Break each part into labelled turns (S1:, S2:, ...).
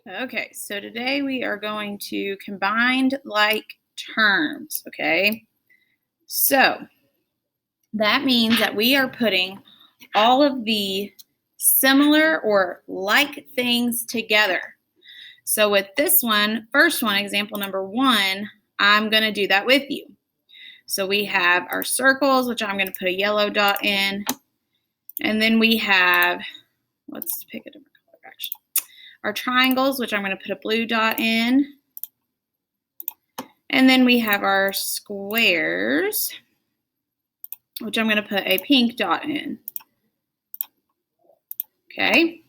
S1: Okay, so today we are going to combined like terms, okay? So that means that we are putting all of the similar or like things together. So with this one, first one, example number 1, I'm going to do that with you. So we have our circles, which I'm going to put a yellow dot in. And then we have, let's pick a different color actually. Our triangles, which I'm going to put a blue dot in. And then we have our squares, which I'm going to put a pink dot in. Okay,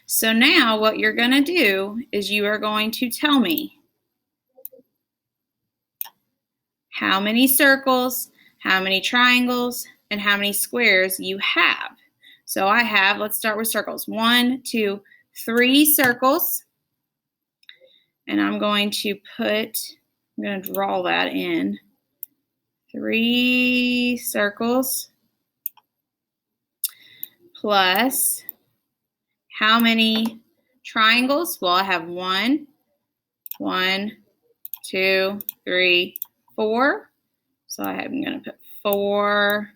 S1: so now what you're going to do is you are going to tell me how many circles, how many triangles, and how many squares you have. So I have, let's start with circles. 1, 2, 3 circles. And I'm going to draw that in. 3 circles plus how many triangles? Well, I have 1, 2, 3, 4. So I'm going to put 4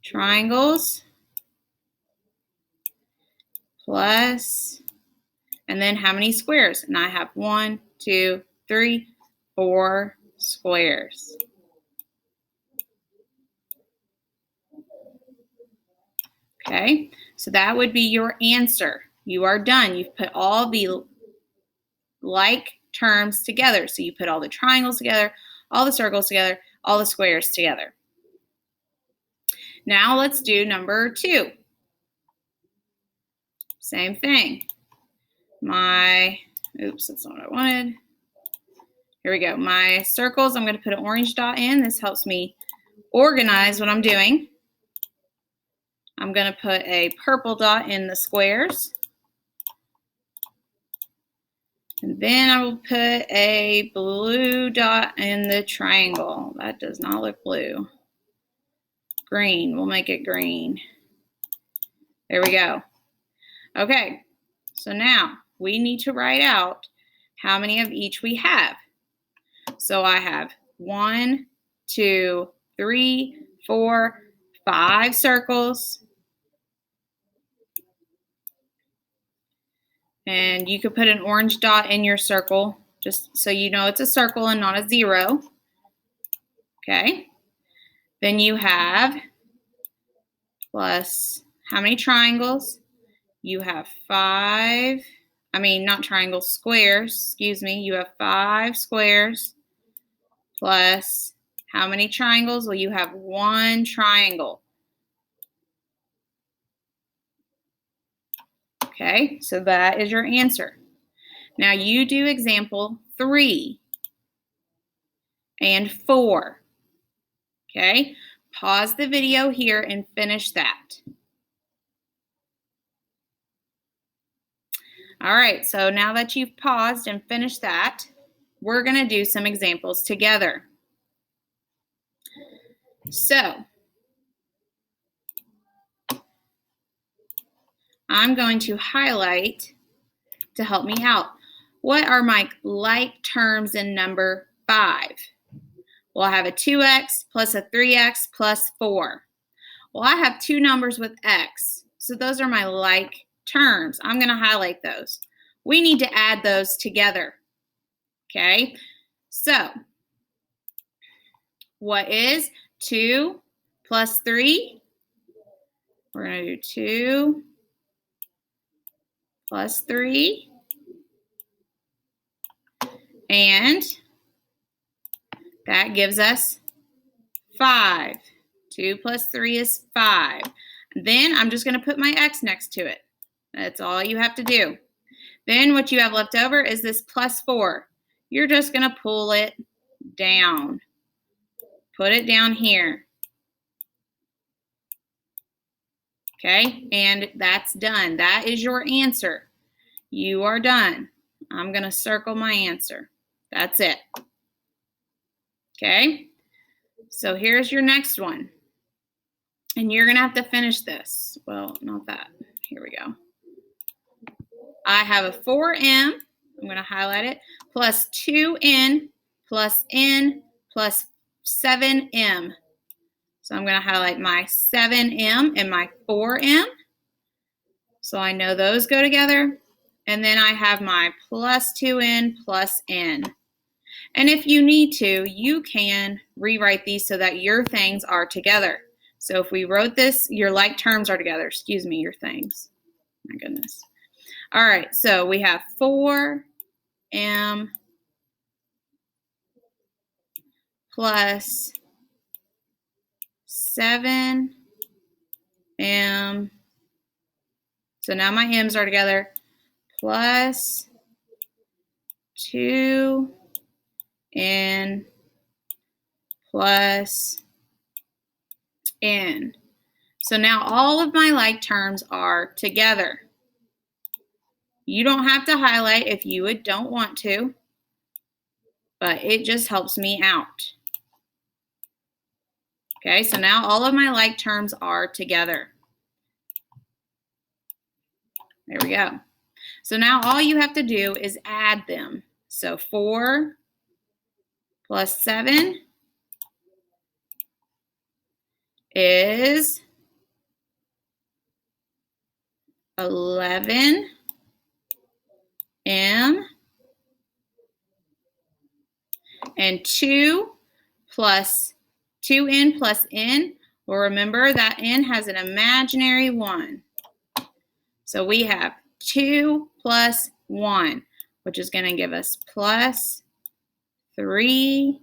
S1: triangles plus, and then how many squares? And I have 1, 2, 3, 4 squares. Okay, so that would be your answer. You are done. You've put all the like terms together. So you put all the triangles together, all the circles together, all the squares together. Now let's do number 2. Same thing. Oops, that's not what I wanted. Here we go. My circles, I'm going to put an orange dot in. This helps me organize what I'm doing. I'm going to put a purple dot in the squares. And then I will put a blue dot in the triangle. That does not look blue. Green, we'll make it green. There we go. Okay, so now we need to write out how many of each we have. So I have 1, 2, 3, 4, 5 circles. And you could put an orange dot in your circle, just so you know it's a circle and not a 0. Okay. Then you have plus how many triangles? You have 5, not triangles, squares, excuse me. You have 5 squares plus how many triangles? Well, you have 1 triangle. Okay, so that is your answer. Now you do example 3 and 4. Okay, pause the video here and finish that. All right, so now that you've paused and finished that, we're going to do some examples together. So, I'm going to highlight to help me out. What are my like terms in number 5? Well, I have a 2x plus a 3x plus 4. Well, I have 2 numbers with x, so those are my like terms. I'm going to highlight those. We need to add those together. Okay, so what is 2 plus 3? We're going to do 2 plus 3. And that gives us 5. 2 plus 3 is 5. Then I'm just going to put my x next to it. That's all you have to do. Then what you have left over is this plus 4. You're just going to pull it down. Put it down here. Okay, and that's done. That is your answer. You are done. I'm going to circle my answer. That's it. Okay, so here's your next one. And you're going to have to finish this. Well, not that. Here we go. I have a 4m, I'm going to highlight it, plus 2n plus n plus 7m. So I'm going to highlight my 7m and my 4m. So I know those go together. And then I have my plus 2n plus n. And if you need to, you can rewrite these so that your things are together. So if we wrote this, your like terms are together. Excuse me, your things. My goodness. All right, so we have 4m plus 7m. So now my m's are together. Plus 2n plus n. So now all of my like terms are together. You don't have to highlight if you don't want to, but it just helps me out. Okay, so now all of my like terms are together. There we go. So now all you have to do is add them. So 4 plus 7 is 11m, and 2 plus 2n plus n. Well, remember that n has an imaginary 1. So we have 2 plus 1, which is going to give us plus 3.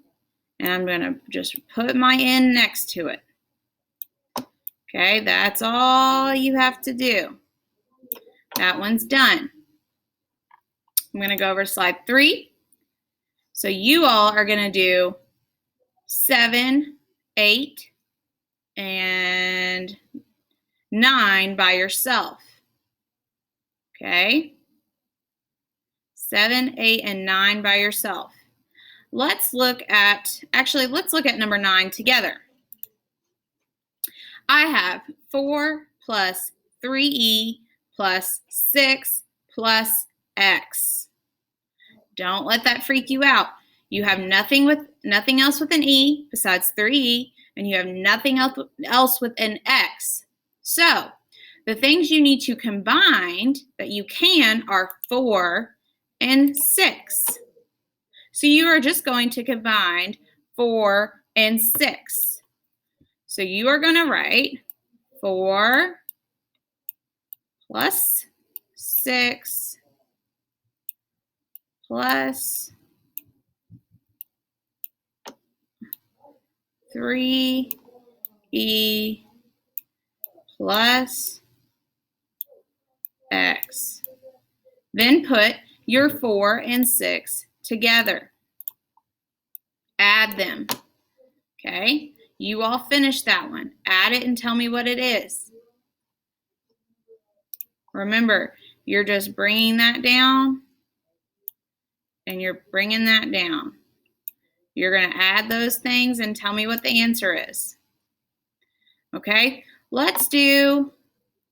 S1: And I'm going to just put my n next to it. Okay, that's all you have to do. That one's done. I'm going to go over to slide 3. So you all are going to do 7, 8, and 9 by yourself. Okay? 7, 8, and 9 by yourself. Let's look at number 9 together. I have 4 plus 3e plus 6 plus x. Don't let that freak you out. You have nothing else with an e besides 3e, and you have nothing else with an x. So the things you need to combine that you can are 4 and 6. So you are just going to combine 4 and 6. So you are going to write 4 plus 6 plus 3e plus x. Then put your 4 and 6 together. Add them. Okay? You all finish that one. Add it and tell me what it is. Remember, you're just bringing that down and you're bringing that down. You're going to add those things and tell me what the answer is. Okay? Let's do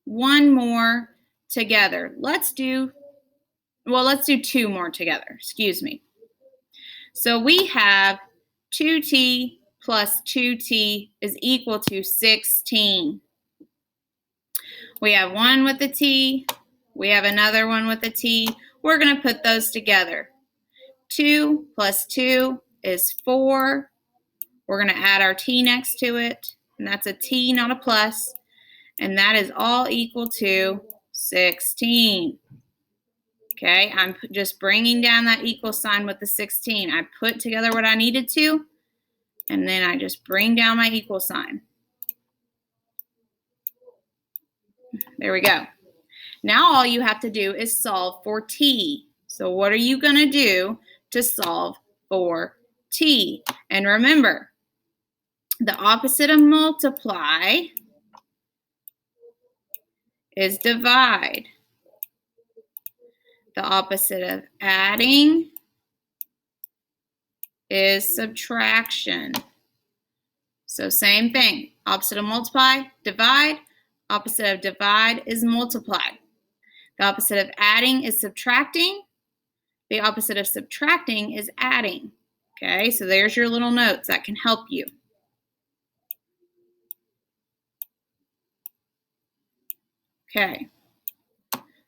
S1: one more together. Let's do 2 more together. Excuse me. So we have 2t plus 2t is equal to 16. We have one with a t. We have another one with a t. We're going to put those together. 2 plus 2 is 4. We're going to add our t next to it. And that's a t, not a plus. And that is all equal to 16. Okay, I'm just bringing down that equal sign with the 16. I put together what I needed to, and then I just bring down my equal sign. There we go. Now all you have to do is solve for t. So what are you going to do to solve for t? And remember, the opposite of multiply is divide. The opposite of adding is subtraction. So same thing. Opposite of multiply, divide. Opposite of divide is multiply. The opposite of adding is subtracting. The opposite of subtracting is adding. Okay, so there's your little notes that can help you. Okay,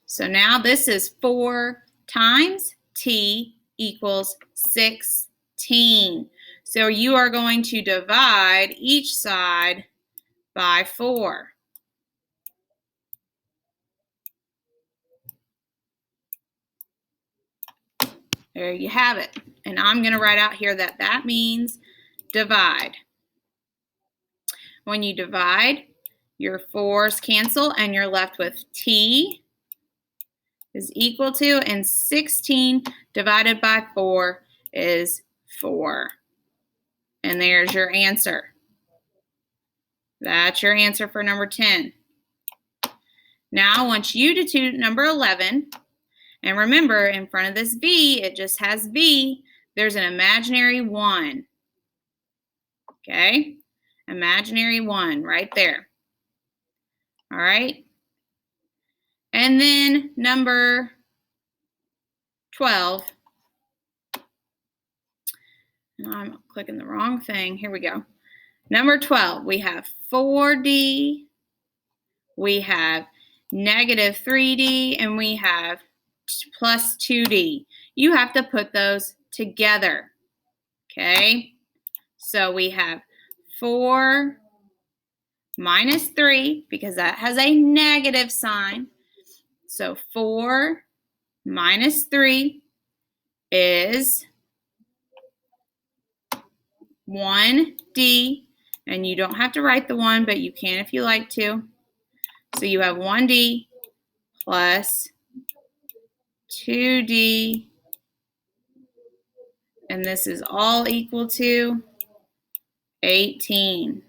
S1: so now this is 4 times t equals 16. So you are going to divide each side by 4. There you have it. And I'm going to write out here that that means divide. When you divide, your 4's cancel and you're left with t is equal to, and 16 divided by 4 is 4. And there's your answer. That's your answer for number 10. Now I want you to do number 11. And remember, in front of this V, it just has V. There's an imaginary 1. Okay? Imaginary 1 right there. All right? And then number 12. And I'm clicking the wrong thing. Here we go. Number 12, we have 4D, we have negative 3D, and we have plus 2D. You have to put those together. Okay? So we have 4 minus 3, because that has a negative sign. So 4 minus 3 is 1D. And you don't have to write the 1, but you can if you like to. So you have 1D plus 2D. And this is all equal to 18.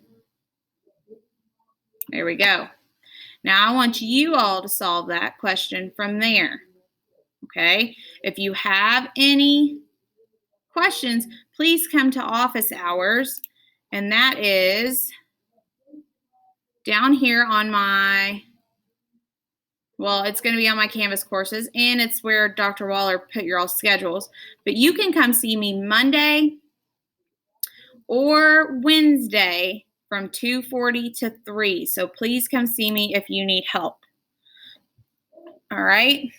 S1: There we go. Now I want you all to solve that question from there. Okay? If you have any questions, please come to office hours. And that is down here on my, well, it's going to be on my Canvas courses, and it's where Dr. Waller put your all schedules. But you can come see me Monday or Wednesday from 2:40 to 3. So please come see me if you need help. All right?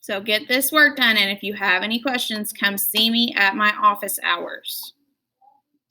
S1: So get this work done, and if you have any questions, come see me at my office hours.